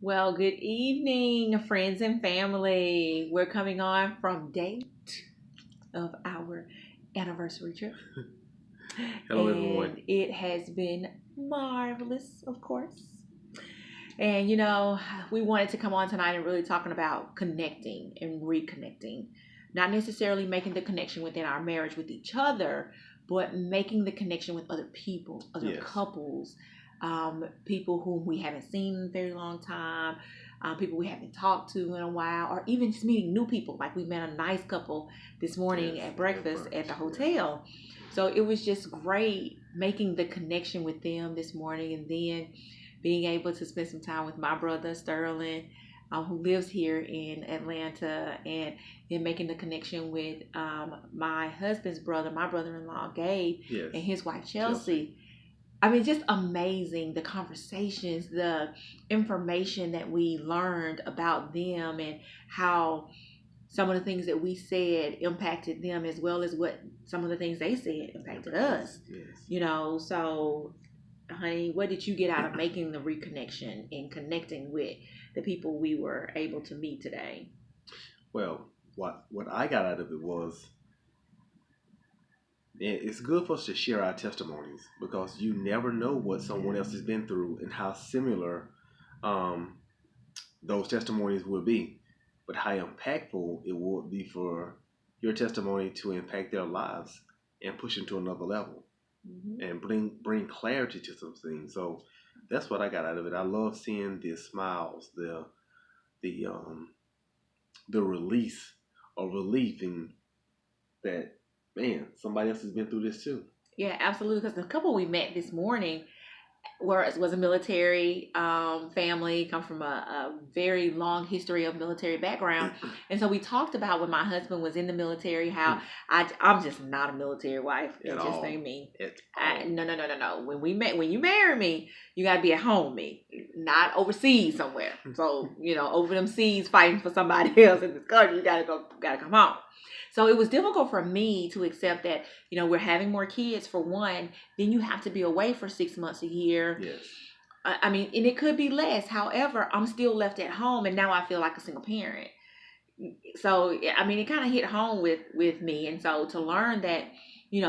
Well, good evening, friends and family. We're coming on from date of our anniversary trip, Hello, everyone. and it has been marvelous, of course. And we wanted to come on tonight and really talking about connecting and reconnecting, not necessarily making the connection within our marriage with each other, but making the connection with other people, other Yes. couples, people whom we haven't seen in a very long time, people we haven't talked to in a while, or even just meeting new people. Like we met a nice couple this morning Yes. at At breakfast at brunch. the Yeah. hotel. So it was just great making the connection with them this morning, and then being able to spend some time with my brother Sterling, who lives here in Atlanta, and then making the connection with my husband's brother, my brother-in-law Gabe, Yes. and his wife Chelsea. Chelsea. I mean, just amazing, the conversations, the information that we learned about them, and how some of the things that we said impacted them, as well as what some of the things they said impacted us. Yes. So honey, what did you get out of making the reconnection and connecting with the people we were able to meet today? Well, what I got out of it was it's good for us to share our testimonies because you never know what someone else has been through and how similar um, those testimonies will be, but how impactful it would be for your testimony to impact their lives and push them to another level Mm-hmm. and bring clarity to some things. So that's what I got out of it. I love seeing the smiles, the the release or relief in that, man, somebody else has been through this too. Yeah, absolutely. Because the couple we met this morning was a military family, come from a very long history of military background. And so we talked about when my husband was in the military, how I'm just not a military wife. At It just all. ain't me. At all. No, no, no, no, no. When you marry me, you got to be at home with me, not overseas somewhere. So, over them seas fighting for somebody else in this country, you got to come home. So it was difficult for me to accept that, we're having more kids for one, then you have to be away for 6 months a year. Yes. I mean, and it could be less. However, I'm still left at home, and now I feel like a single parent. So, I mean, it kind of hit home with me. And so to learn that,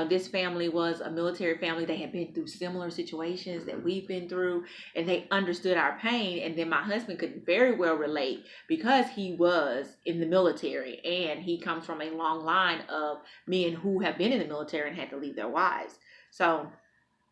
this family was a military family, they had been through similar situations that we've been through, and they understood our pain. And then my husband could very well relate because he was in the military, and he comes from a long line of men who have been in the military and had to leave their wives. So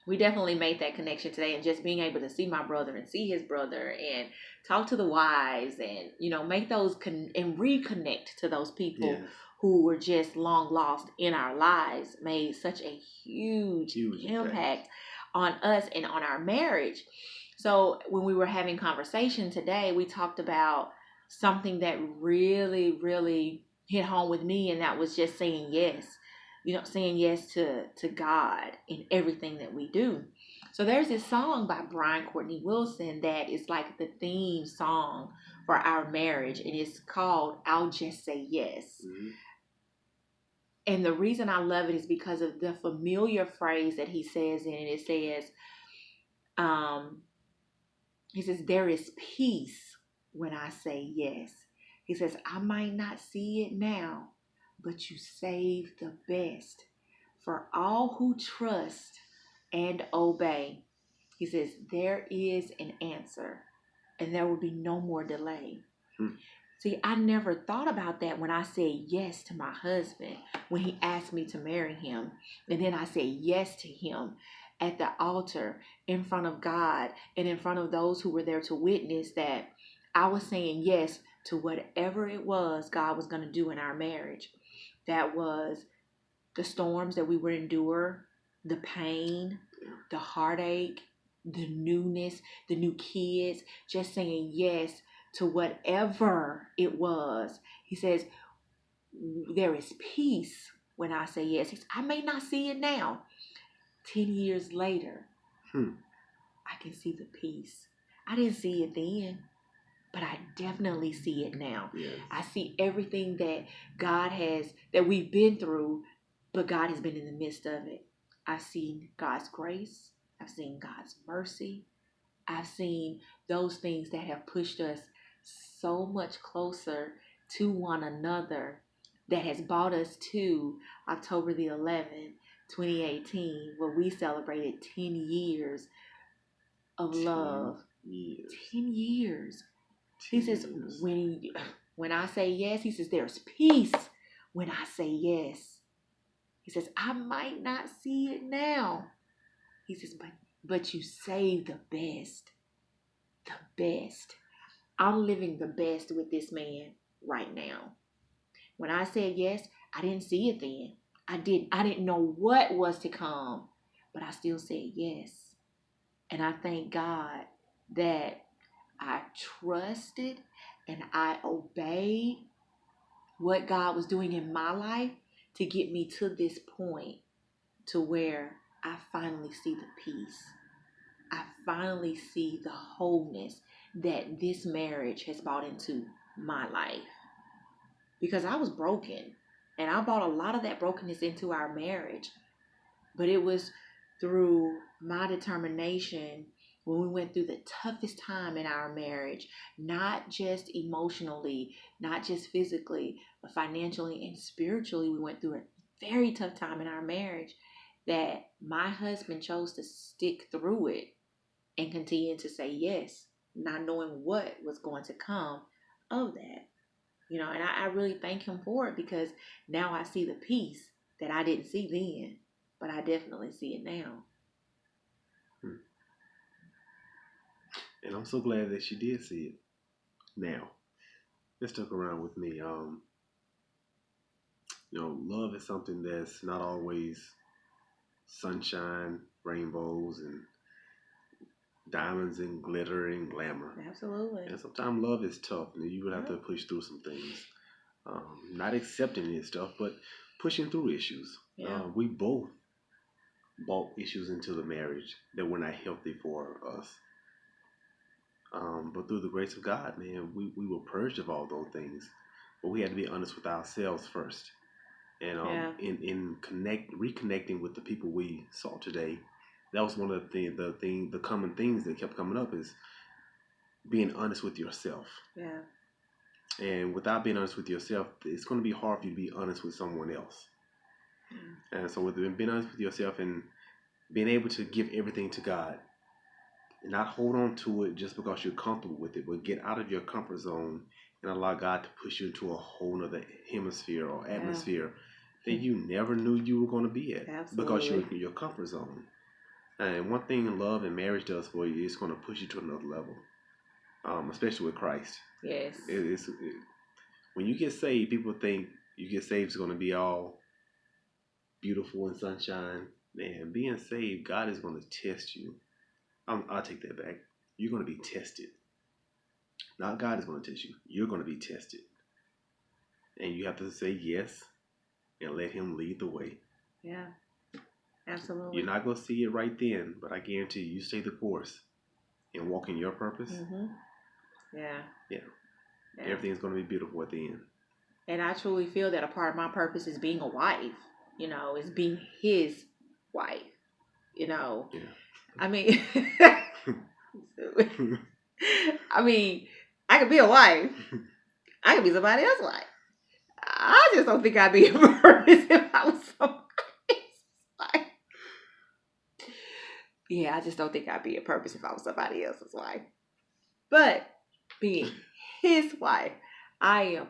we definitely made that connection today, and just being able to see my brother and see his brother and talk to the wives, and make those and reconnect to those people Yes. who were just long lost in our lives made such a huge Huge impact. impact on us and on our marriage. So when we were having conversation today, we talked about something that really really hit home with me, and that was just saying yes, saying yes to God in everything that we do. So there's this song by Brian Courtney Wilson that is like the theme song for our marriage, and it's called "I'll Just Say Yes." Mm-hmm. And the reason I love it is because of the familiar phrase that he says in it. It says, um, he says, "There is peace when I say yes." He says, "I might not see it now, but you save the best for all who trust and obey." He says, "There is an answer, and there will be no more delay." Hmm. See, I never thought about that when I said yes to my husband, when he asked me to marry him. And then I said yes to him at the altar in front of God and in front of those who were there to witness that I was saying yes to whatever it was God was going to do in our marriage. That was the storms that we would endure, the pain, the heartache, the newness, the new kids, just saying yes to whatever it was. He says, "There is peace when I say yes." He says, "I may not see it now. 10 years later, Hmm. I can see the peace. I didn't see it then, but I definitely see it now. Yes. I see everything that that we've been through, but God has been in the midst of it. I've seen God's grace. I've seen God's mercy. I've seen those things that have pushed us so much closer to one another, that has brought us to October the 11th, 2018, where we celebrated 10 years of 10 love. years. 10 years. 10 He says, years. when I say yes, he says, there's peace when I say yes. He says, I might not see it now. He says, but you save the best. The best. I'm living the best with this man right now. When I said yes, I didn't see it then. I didn't know what was to come, but I still said yes. And I thank God that I trusted and I obeyed what God was doing in my life to get me to this point, to where I finally see the peace. I finally see the wholeness that this marriage has brought into my life. Because I was broken, and I brought a lot of that brokenness into our marriage. But it was through my determination when we went through the toughest time in our marriage, not just emotionally, not just physically, but financially and spiritually. We went through a very tough time in our marriage, that my husband chose to stick through it and continue to say yes, not knowing what was going to come of that. And I really thank him for it, because now I see the peace that I didn't see then, but I definitely see it now. And I'm so glad that she did see it. Now, let's talk around with me. Love is something that's not always sunshine, rainbows, and diamonds and glitter and glamour. Absolutely. And sometimes love is tough, and you would have to push through some things. Not accepting this stuff, but pushing through issues. Yeah. We both brought issues into the marriage that were not healthy for us. But through the grace of God, man, we were purged of all those things. But we had to be honest with ourselves first. And in reconnecting with the people we saw today, that was one of the common things that kept coming up, is being honest with yourself. Yeah. And without being honest with yourself, it's going to be hard for you to be honest with someone else. And so with being honest with yourself and being able to give everything to God, and not hold on to it just because you're comfortable with it, but get out of your comfort zone and allow God to push you into a whole other hemisphere or atmosphere that you never knew you were going to be at. Absolutely. Because you're in your comfort zone. And one thing love and marriage does for you is going to push you to another level, especially with Christ. Yes. When you get saved, people think you get saved is going to be all beautiful and sunshine. Man, being saved, God is going to test you. I'll take that back. You're going to be tested. Not God is going to test you. You're going to be tested. And you have to say yes and let him lead the way. Yeah, absolutely. You're not going to see it right then, but I guarantee you stay the course and walk in your purpose. Mm-hmm. Yeah. Everything's going to be beautiful at the end. And I truly feel that a part of my purpose is being a wife, is being his wife, Yeah. I mean, I could be a wife. I could be somebody else's wife. I just don't think I'd be a purpose if I was somebody else's wife. Yeah, I just don't think I'd be a purpose if I was somebody else's wife. But being his wife, I am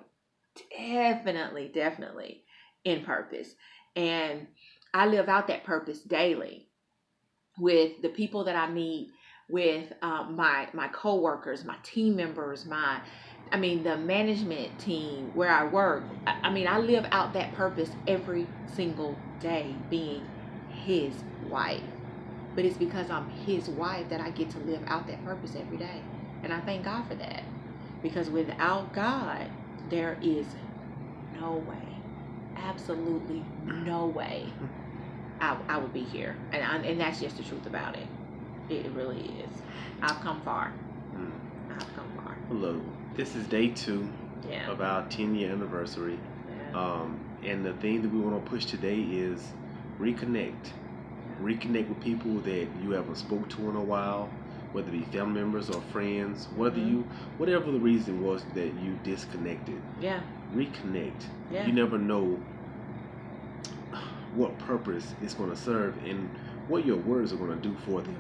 definitely in purpose. And I live out that purpose daily with the people that I meet, with my coworkers, my team members, the management team where I work. I live out that purpose every single day, being his wife. But it's because I'm his wife that I get to live out that purpose every day. And I thank God for that. Because without God, there is no way, absolutely no way I would be here. And that's just the truth about it. It really is. I've come far. Look, this is day 2 of our 10-year anniversary. Yeah. And the thing that we want to push today is reconnect. Reconnect with people that you haven't spoke to in a while. whether it be family members or friends, whether Mhm. you, whatever the reason was that you disconnected, Yeah. reconnect. Yeah. You never know what purpose it's going to serve and what your words are going to do for them.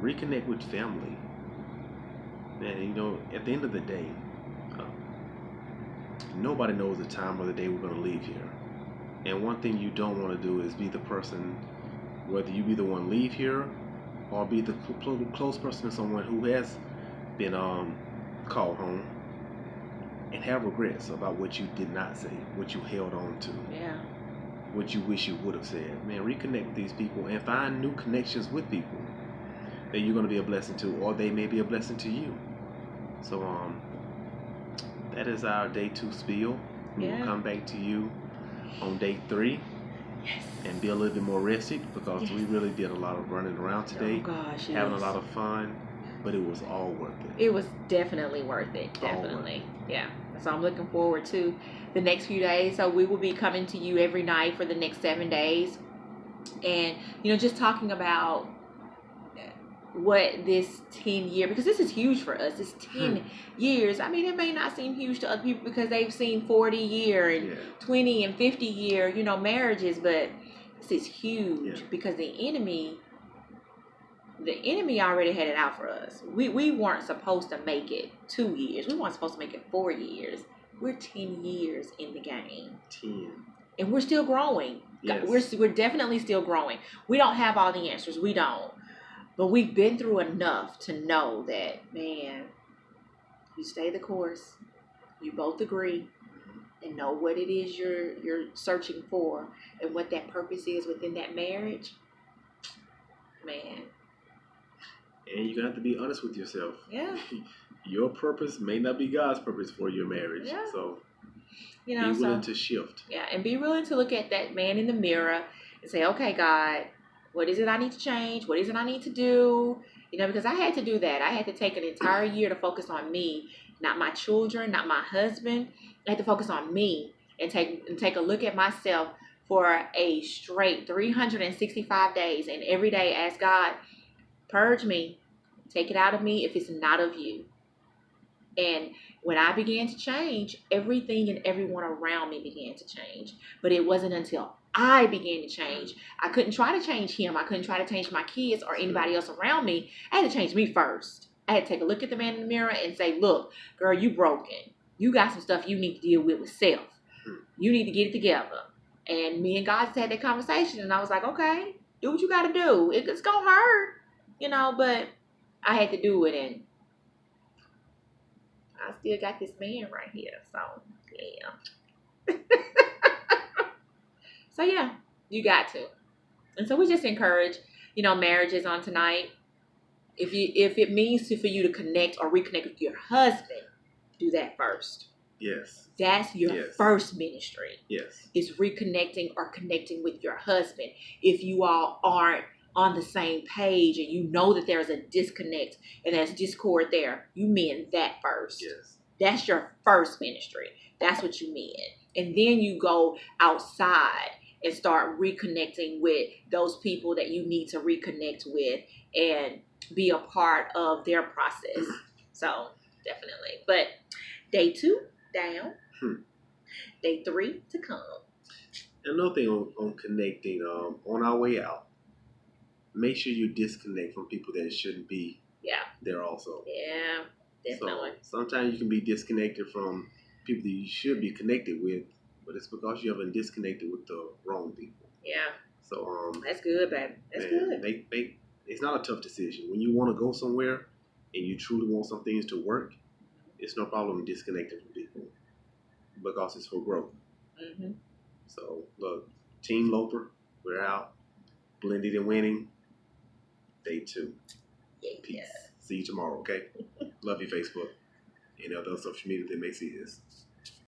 Reconnect with family. And you know, at the end of the day, nobody knows the time or the day we're going to leave here. And one thing you don't want to do is be the person, whether you be the one leave here or be the close person to someone who has been called home and have regrets about what you did not say, what you held on to, Yeah. what you wish you would have said. Man, reconnect with these people and find new connections with people that you're going to be a blessing to, or they may be a blessing to you. So that is our day 2 spiel. We will come back to you on day 3. Yes. And be a little bit more rested because we really did a lot of running around today. Oh gosh, having a lot of fun, but it was all worth it. It was definitely worth it. Definitely. Yeah. So I'm looking forward to the next few days. So we will be coming to you every night for the next 7 days. And, you know, just talking about what this 10-year, because this is huge for us. It's 10 years. I mean, it may not seem huge to other people because they've seen 40-year and 20 and 50-year, you know, marriages, but this is huge because the enemy already had it out for us. We weren't supposed to make it 2 years. We weren't supposed to make it 4 years. We're 10 years in the game. 10. And we're still growing. Yes. We're definitely still growing. We don't have all the answers. We don't. But we've been through enough to know that, man, you stay the course. You both agree and know what it is you're searching for and what that purpose is within that marriage. Man. And you're going to have to be honest with yourself. Yeah. Your purpose may not be God's purpose for your marriage. Yeah. So be willing to shift. Yeah, and be willing to look at that man in the mirror and say, okay, God, what is it I need to change? What is it I need to do? You know, because I had to do that. I had to take an entire year to focus on me, not my children, not my husband. I had to focus on me and take a look at myself for a straight 365 days. And every day ask God, purge me, take it out of me if it's not of you. And when I began to change, everything and everyone around me began to change. But it wasn't until I began to change. I couldn't try to change him. I couldn't try to change my kids or anybody else around me. I had to change me first. I had to take a look at the man in the mirror and say, look, girl, you broken. You got some stuff you need to deal with self. You need to get it together. And me and God just had that conversation. And I was like, okay, do what you got to do. It's going to hurt, you know, but I had to do it. And I still got this man right here. So, yeah. So, yeah, you got to. And so we just encourage, you know, marriages on tonight. If it means for you to connect or reconnect with your husband, do that first. Yes. That's your first ministry. Yes. Is reconnecting or connecting with your husband. If you all aren't on the same page and you know that there's a disconnect and there's discord there, you mean that first. Yes. That's your first ministry. That's what you mean. And then you go outside and start reconnecting with those people that you need to reconnect with and be a part of their process. So, definitely. But day 2, down. Day 3 to come. Another thing on connecting, on our way out, make sure you disconnect from people that shouldn't be there also. Yeah, definitely. So sometimes you can be disconnected from people that you should be connected with, but it's because you haven't disconnected with the wrong people. Yeah. So that's good, baby. That's good. It's not a tough decision. When you want to go somewhere and you truly want some things to work, it's no problem disconnecting from people because it's for growth. Mm-hmm. So look, Team Loper, we're out. Blended and winning. Day 2. Peace. Yeah. See you tomorrow, okay? Love you, Facebook. And other social media that may see this.